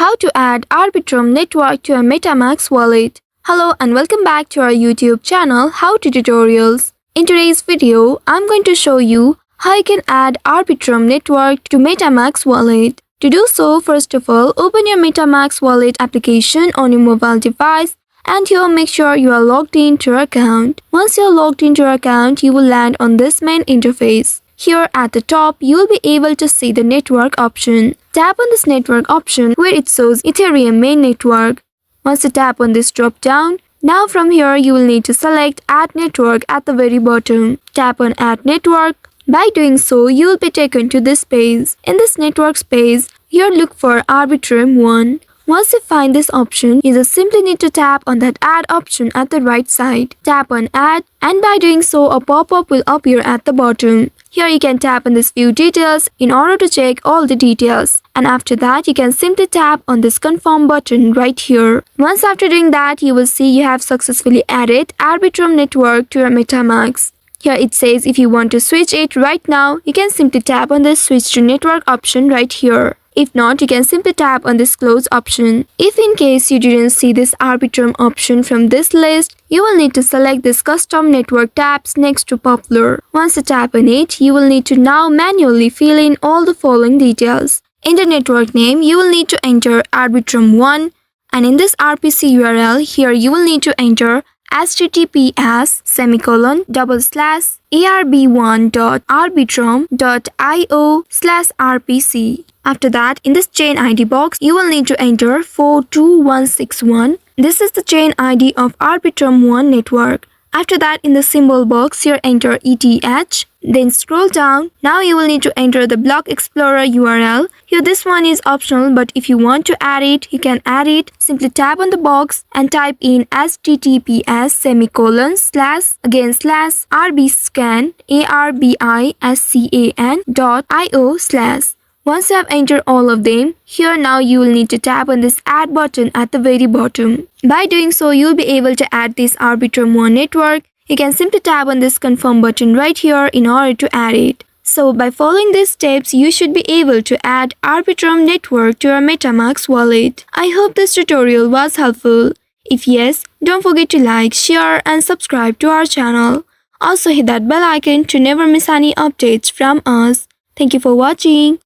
How to add Arbitrum network to a MetaMask wallet. Hello and welcome back to our YouTube channel How to Tutorials. In today's video, I'm going to show you how you can add Arbitrum network to MetaMask wallet. To do so, first of all, open your MetaMask wallet application on your mobile device and here make sure you are logged into your account. Once you are logged into your account, you will land on this main interface. Here at the top, you will be able to see the network option. Tap on this network option where it shows Ethereum main network. Once you tap on this drop down, now from here you will need to select Add Network at the very bottom. Tap on Add Network. By doing so, you will be taken to this page. In this network page, here look for Arbitrum 1. Once you find this option, you just simply need to tap on that Add option at the right side. Tap on Add and by doing so, a pop-up will appear at the bottom. Here you can tap on this View Details in order to check all the details. And after that, you can simply tap on this Confirm button right here. Once after doing that, you will see you have successfully added Arbitrum network to your MetaMask. Here it says if you want to switch it right now, you can simply tap on this Switch to Network option right here. If not, you can simply tap on this Close option. If in case you didn't see this Arbitrum option from this list, you will need to select this Custom Network tabs next to Popular. Once you tap on it, you will need to now manually fill in all the following details. In the network name, you will need to enter Arbitrum 1 and in this RPC URL, here you will need to enter https://arb1.arbitrum.io/rpc. After that, in this chain ID box, you will need to enter 42161. This is the chain ID of Arbitrum 1 network. After that, in the symbol box, here enter ETH. Then scroll down. Now you will need to enter the Block Explorer URL. Here this one is optional, but if you want to add it, you can add it. Simply tap on the box and type in https://rbiscan.io/. Once you have entered all of them, here now you will need to tap on this Add button at the very bottom. By doing so, you will be able to add this Arbitrum 1 network. You can simply tap on this Confirm button right here in order to add it. So by following these steps, you should be able to add Arbitrum network to your MetaMask wallet. I hope this tutorial was helpful. If yes, don't forget to like, share and subscribe to our channel. Also hit that bell icon to never miss any updates from us. Thank you for watching.